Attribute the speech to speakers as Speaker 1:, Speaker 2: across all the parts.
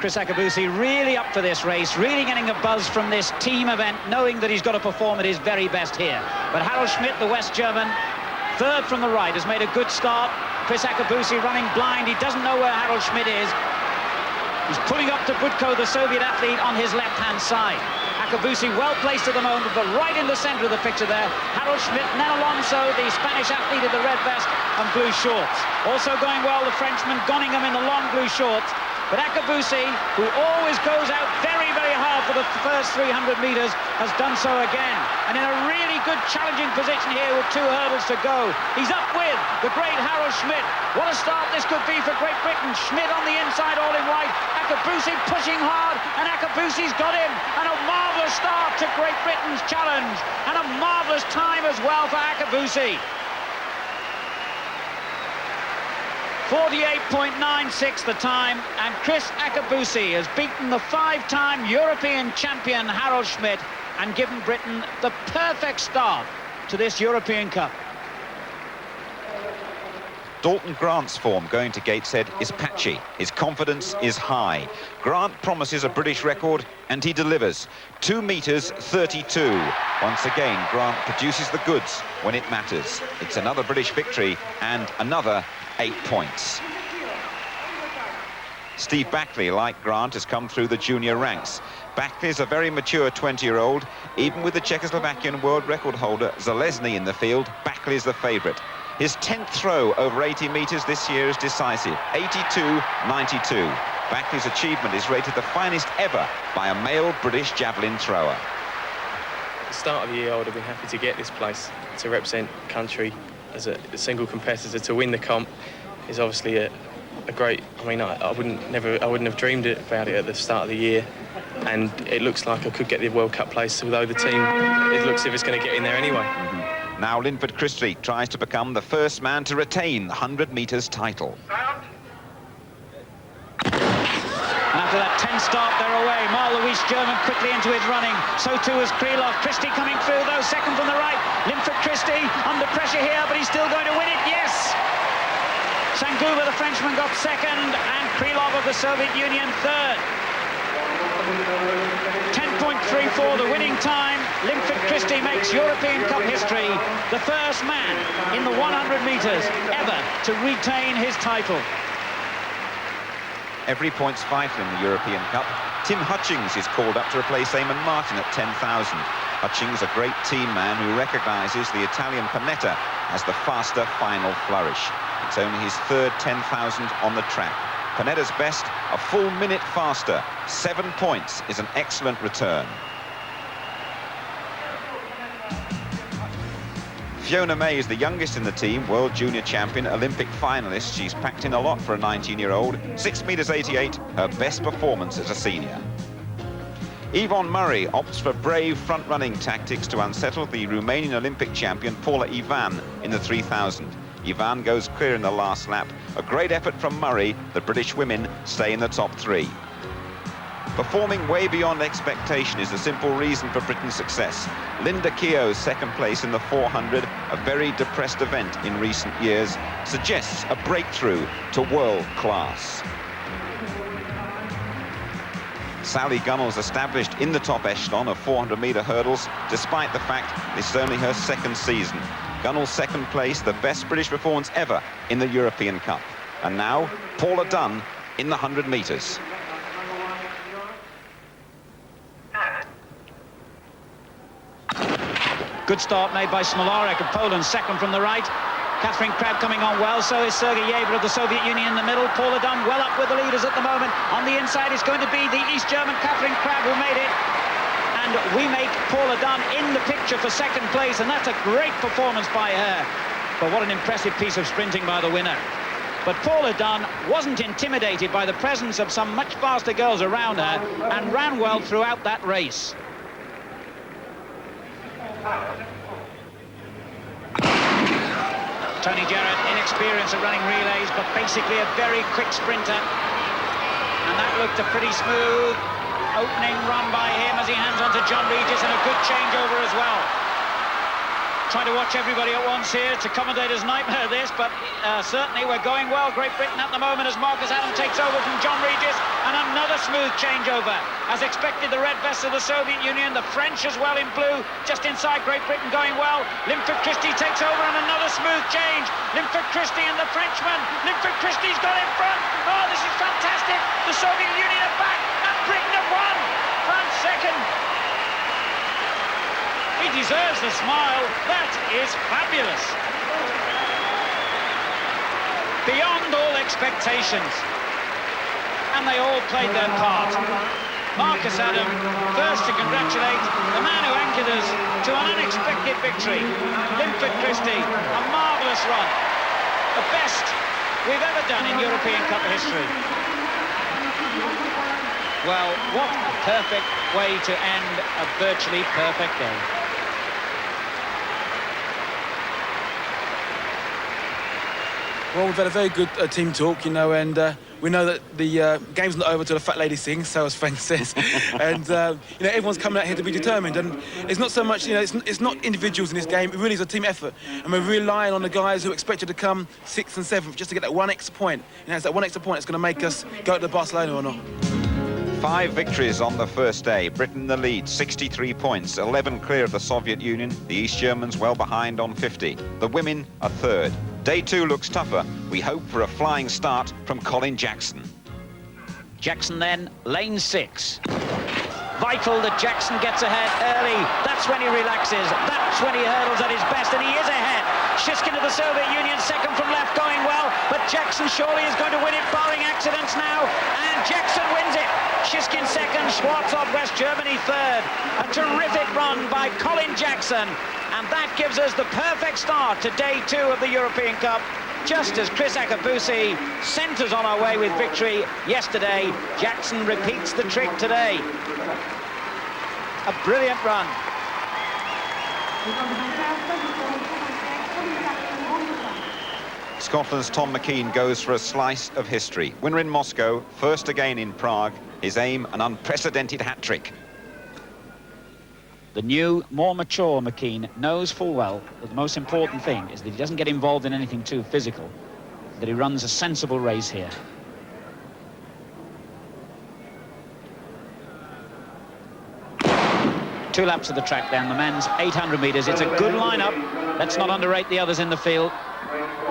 Speaker 1: Chris Akabusi really up for this race, really getting a buzz from this team event, knowing that he's got to perform at his very best here. But Harold Schmidt, the West German, third from the right, has made a good start. Chris Akabusi running blind. He doesn't know where Harold Schmidt is. He's pulling up to Budko, the Soviet athlete, on his left-hand side. Akabusi well placed at the moment, but right in the center of the picture there, Harold Schmidt, then Alonso, the Spanish athlete in the red vest and blue shorts. Also going well, the Frenchman Gonningham in the long blue shorts. But Akabusi, who always goes out very, very hard for the first 300 meters, has done so again. And in a really good challenging position here with 2 hurdles to go. He's up with the great Harold Schmidt. What a start this could be for Great Britain. Schmidt on the inside, all in white. Akabusi pushing hard, and Akabusi's got him. And a marvellous start to Great Britain's challenge. And a marvellous time as well for Akabusi. 48.96 the time, and Chris Akabusi has beaten the 5-time European champion Harold Schmidt and given Britain the perfect start to this European Cup.
Speaker 2: Dalton Grant's form going to Gateshead is patchy. His confidence is high. Grant promises a British record, and he delivers. 2 meters 32. Once again, Grant produces the goods when it matters. It's another British victory and another 8 points. Steve Backley, like Grant, has come through the junior ranks. Backley is a very mature 20-year-old. Even with the Czechoslovakian world record holder Zalesny in the field, Backley is the favourite. His 10th throw over 80 metres this year is decisive, 82.92. Backley's achievement is rated the finest ever by a male British javelin thrower.
Speaker 3: At the start of the year, I would have been happy to get this place, to represent country as a single competitor. To win the comp is obviously a great. I mean, I wouldn't have dreamed about it at the start of the year, and it looks like I could get the World Cup place, although the team, it looks as if it's going to get in there anyway.
Speaker 2: Now Linford Christie tries to become the first man to retain the 100 metres title.
Speaker 1: After that 10 start, they're away. Marl, the West German, quickly into his running. So too is Krylov. Christie coming through, though, second from the right. Linford Christie under pressure here, but he's still going to win it. Yes! Sanguba, the Frenchman, got second, and Krylov of the Soviet Union third. 10.34, the winning time. Linford Christie makes European Cup history, the first man in the 100 metres ever to retain his title.
Speaker 2: Every point's vital in the European Cup. Tim Hutchings is called up to replace Eamon Martin at 10,000. Hutchings, a great team man who recognises the Italian Panetta as the faster final flourish. It's only his third 10,000 on the track. Panetta's best, a full minute faster. 7 points is an excellent return. Fiona May is the youngest in the team, world junior champion, Olympic finalist. She's packed in a lot for a 19-year-old. 6 meters 88, her best performance as a senior. Yvonne Murray opts for brave front-running tactics to unsettle the Romanian Olympic champion Paula Ivan in the 3000. Ivan goes clear in the last lap. A great effort from Murray. The British women stay in the top 3. Performing way beyond expectation is the simple reason for Britain's success. Linda Keogh's second place in the 400, a very depressed event in recent years, suggests a breakthrough to world class. Sally Gunnell's established in the top echelon of 400-metre hurdles, despite the fact this is only her second season. Gunnell's second place, the best British performance ever in the European Cup. And now, Paula Dunn in the 100 metres.
Speaker 1: Good start made by Smolarek of Poland, second from the right. Catherine Crabb coming on well, so is Sergei Yevler of the Soviet Union in the middle. Paula Dunn well up with the leaders at the moment. On the inside is going to be the East German Catherine Crabb who made it. And we make Paula Dunn in the picture for second place, and that's a great performance by her. But what an impressive piece of sprinting by the winner. But Paula Dunn wasn't intimidated by the presence of some much faster girls around her and ran well throughout that race. Tony Jarrett, inexperienced at running relays, but basically a very quick sprinter. And that looked a pretty smooth opening run by him as he hands on to John Regis, and a good changeover as well. Trying to watch everybody at once here. It's a commentator's nightmare, this, but certainly we're going well. Great Britain at the moment as Marcus Adam takes over from John Regis, and another another smooth changeover. As expected, the red vests of the Soviet Union, the French as well in blue, just inside Great Britain going well. Linford Christie takes over and another smooth change. Linford Christie and the Frenchman. Linford Christie's got in front. Oh, this is fantastic. The Soviet Union are back and Britain have won. France second. He deserves the smile. That is fabulous. Beyond all expectations. And they all played their part. Marcus Adam, first to congratulate the man who anchored us to an unexpected victory. Linford Christie, a marvellous run. The best we've ever done in European Cup history. Well, what a perfect way to end a virtually perfect day.
Speaker 4: Well, we've had a very good team talk, you know, and we know that the game's not over till the fat lady sings, so as Frank says. And, you know, everyone's coming out here to be determined. And it's not so much, you know, it's not individuals in this game. It really is a team effort. And we're relying on the guys who expected to come 6th and 7th just to get that one extra point. And it's that one extra point that's going to make us go to Barcelona or not.
Speaker 2: 5 victories on the first day. Britain the lead, 63 points, 11 clear of the Soviet Union. The East Germans well behind on 50. The women are third. Day 2 looks tougher. We hope for a flying start from Colin Jackson.
Speaker 1: Jackson then, lane 6. Vital that Jackson gets ahead early. That's when he relaxes. That's when he hurdles at his best, and he is ahead. Shishkin of the Soviet Union, second from left, going well, but Jackson surely is going to win it, barring accidents now, and Jackson wins it. Shishkin second, Schwarzkopf, West Germany third. A terrific run by Colin Jackson, and that gives us the perfect start to day 2 of the European Cup. Just as Chris Akabusi sent us on our way with victory yesterday, Jackson repeats the trick today. A brilliant run.
Speaker 2: Scotland's Tom McKean goes for a slice of history. Winner in Moscow, first again in Prague. His aim, an unprecedented hat-trick.
Speaker 1: The new, more mature McKean knows full well that the most important thing is that he doesn't get involved in anything too physical, that he runs a sensible race here. Two laps of the track then, the men's 800 metres. It's a good lineup. Let's not underrate the others in the field.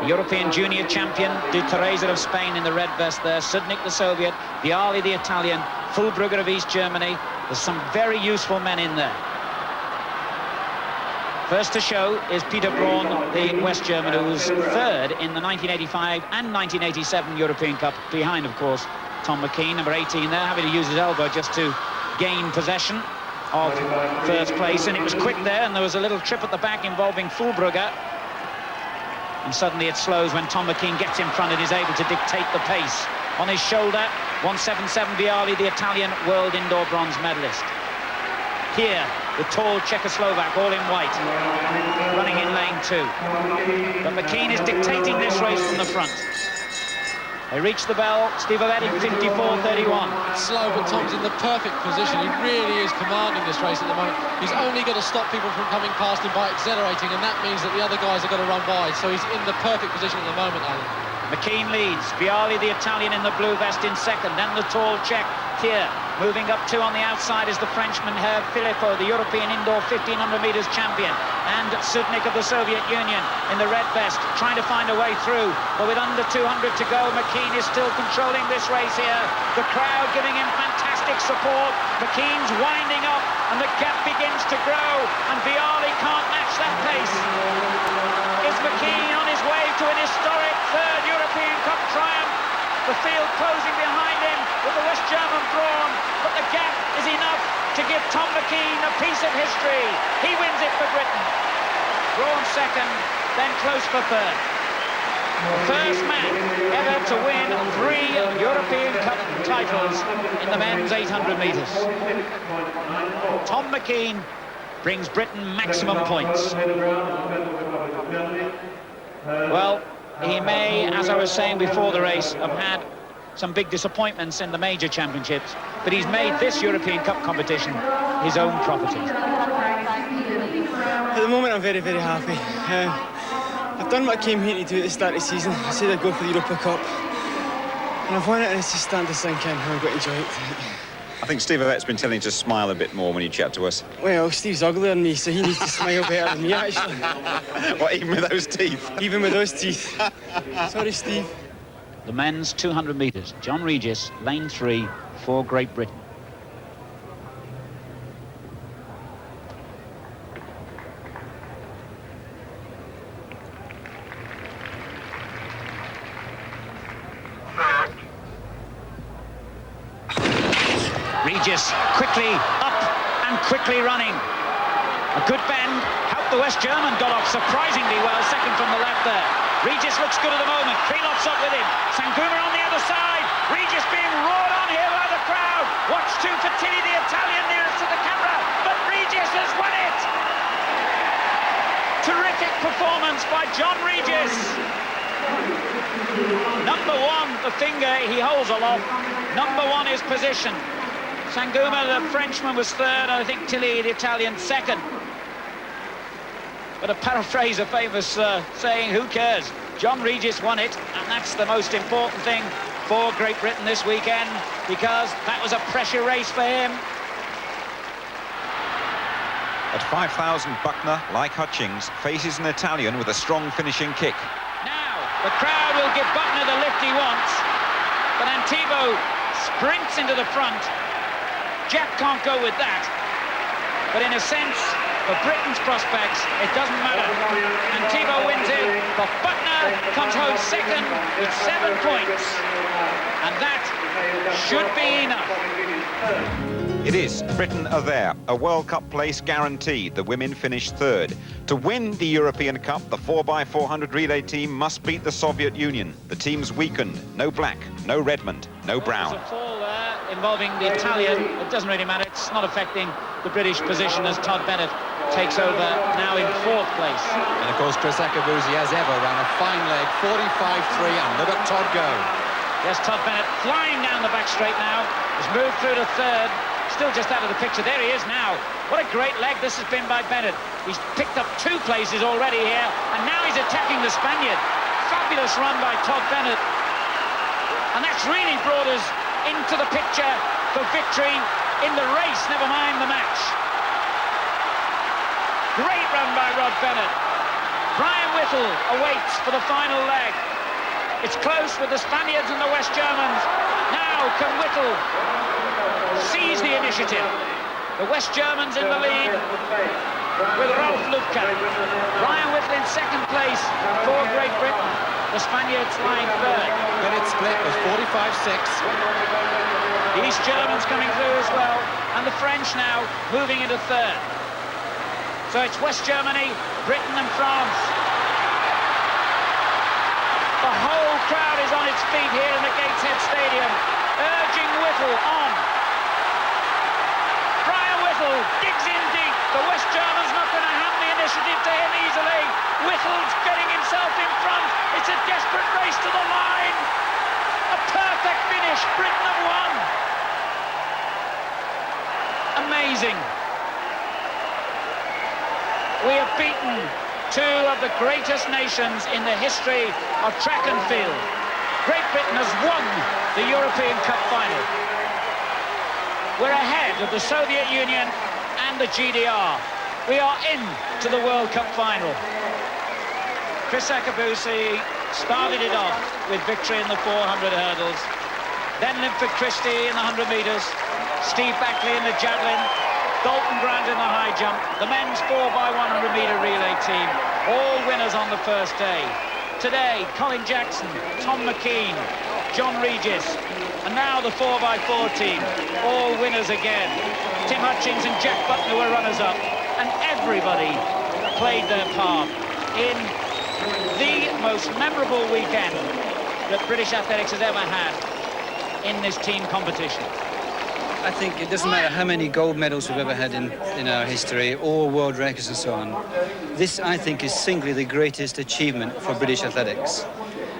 Speaker 1: The European junior champion, Di Teresa of Spain in the red vest there, Sudnik the Soviet, Viali the Italian, Fulbrugger of East Germany. There's some very useful men in there. First to show is Peter Braun, the West German, who's third in the 1985 and 1987 European Cup, behind, of course, Tom McKean, number 18 there, having to use his elbow just to gain possession of first place, and it was quick there, and there was a little trip at the back involving Fulbrugger, and suddenly it slows when Tom McKean gets in front and is able to dictate the pace. On his shoulder, 177 Viali, the Italian world indoor bronze medalist. Here, the tall Czechoslovak, all in white, running in lane 2. But McKean is dictating this race from the front. They reach the bell. Steve Ovetti, 54.31.
Speaker 5: It's slow, but Tom's in the perfect position. He really is commanding this race at the moment. He's only got to stop people from coming past him by accelerating, and that means that the other guys are going to run by. So he's in the perfect position at the moment, Alan.
Speaker 1: McKean leads. Viali, the Italian, in the blue vest in second. Then the tall Czech here. Moving up 2 on the outside is the Frenchman Herr Filippo, the European indoor 1500 metres champion, and Sudnik of the Soviet Union in the red vest, trying to find a way through. But with under 200 to go, McKean is still controlling this race here. The crowd giving him fantastic support. McKean's winding up, and the gap begins to grow, and Viali can't match that pace. Is McKean on his way to an historic third European Cup triumph? The field closing behind him with the West German Braun, but the gap is enough to give Tom McKean a piece of history. He wins it for Britain. Braun second, then close for third. The first man ever to win 3 European Cup titles in the men's 800 metres. Tom McKean brings Britain maximum points. Well, he may, as I was saying before the race, have had some big disappointments in the major championships, but he's made this European Cup competition his own property.
Speaker 6: At the moment, I'm very, very happy. I've done what I came here to do at the start of the season. I said I'd go for the Europa Cup. And I've won it, and it's just starting to sink in. I've got to enjoy it.
Speaker 2: I think Steve Ovette's been telling you to smile a bit more when you chat to us.
Speaker 6: Well, Steve's uglier than me, so he needs to smile better than me, actually.
Speaker 2: What, even with those teeth?
Speaker 6: Even with those teeth. Sorry, Steve.
Speaker 1: The men's 200 metres. John Regis, lane 3 for Great Britain. Regis quickly up and quickly running. A good bend, helped the West German, got off surprisingly well, second from the left there. Regis looks good at the moment, Krilov's up with him. Sanguma on the other side, Regis being roared on here by the crowd. Watch too for Tilly, the Italian nearest to the camera, but Regis has won it! Terrific performance by John Regis. Number 1, the finger he holds aloft. Number 1 is position. Sanguma, the Frenchman, was third, and I think Tilly, the Italian, second. But to paraphrase a famous saying, who cares? John Regis won it, and that's the most important thing for Great Britain this weekend, because that was a pressure race for him.
Speaker 2: At 5,000, Buckner, like Hutchings, faces an Italian with a strong finishing kick.
Speaker 1: Now, the crowd will give Buckner the lift he wants, but Antibou sprints into the front. Jack can't go with that, but in a sense, for Britain's prospects, it doesn't matter. Antibou wins it, but Buckner comes home second with 7 points, and that should be enough.
Speaker 2: It is. Britain are there. A World Cup place guaranteed. The women finished third. To win the European Cup, the 4x400 relay team must beat the Soviet Union. The team's weakened. No Black, no Redmond, no Brown.
Speaker 1: There's a fall there involving the Italian. It doesn't really matter. It's not affecting the British position as Todd Bennett takes over now in 4th place.
Speaker 7: And of course, Chris Akabuzi, as ever, ran a fine leg, 45.3, and look at Todd go.
Speaker 1: Yes, Todd Bennett flying down the back straight now. He's moved through to 3rd. Still just out of the picture. There he is now. What a great leg this has been by Bennett. He's picked up 2 places already here, and now he's attacking the Spaniard. Fabulous run by Todd Bennett. And that's really brought us into the picture for victory in the race, never mind the match. Great run by Rod Bennett. Brian Whittle awaits for the final leg. It's close with the Spaniards and the West Germans. Now can Whittle seize the initiative. The West Germans in the lead with Ralph Lubka. Brian Whittle in 2nd place for Great Britain. The Spaniards lying 3rd.
Speaker 7: Bennett split was 45.6.
Speaker 1: The East Germans coming through as well, and the French now moving into 3rd. So it's West Germany, Britain and France. The whole crowd is on its feet here in the Gateshead Stadium, urging Whittle on. Brian Whittle digs in deep. The West Germans not going to hand the initiative to him easily. Whittle's getting himself in front. It's a desperate race to the line. A perfect finish. Britain have won. Amazing. We have beaten 2 of the greatest nations in the history of track and field. Great Britain has won the European Cup final. We're ahead of the Soviet Union and the GDR. We are in to the World Cup final. Chris Akabusi started it off with victory in the 400 hurdles. Then Linford Christie in the 100 metres. Steve Backley in the javelin. Dalton Grant in the high jump. The men's 4x100 metre relay team. All winners on the first day. Today, Colin Jackson, Tom McKean, John Regis, and now the 4x4 team. All winners again. Tim Hutchings and Jack Butler were runners-up. And everybody played their part in the most memorable weekend that British athletics has ever had in this team competition.
Speaker 8: I think it doesn't matter how many gold medals we've ever had in our history, or world records and so on. This, I think, is singly the greatest achievement for British athletics.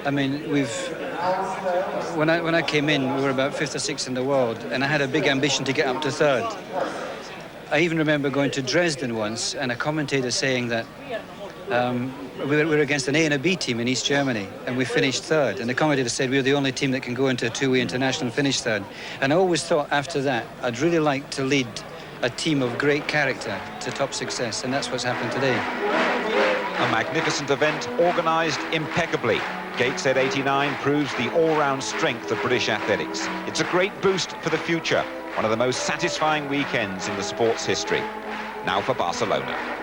Speaker 8: I mean, when I came in, we were about 5th or 6th in the world, and I had a big ambition to get up to 3rd. I even remember going to Dresden once, and a commentator saying that We were against an A and a B team in East Germany, and we finished third. And the commentator said we were the only team that can go into a two-way international and finish third. And I always thought after that, I'd really like to lead a team of great character to top success, and that's what's happened today.
Speaker 2: A magnificent event organised impeccably. Gateshead 89 proves the all-round strength of British athletics. It's a great boost for the future, one of the most satisfying weekends in the sport's history. Now for Barcelona.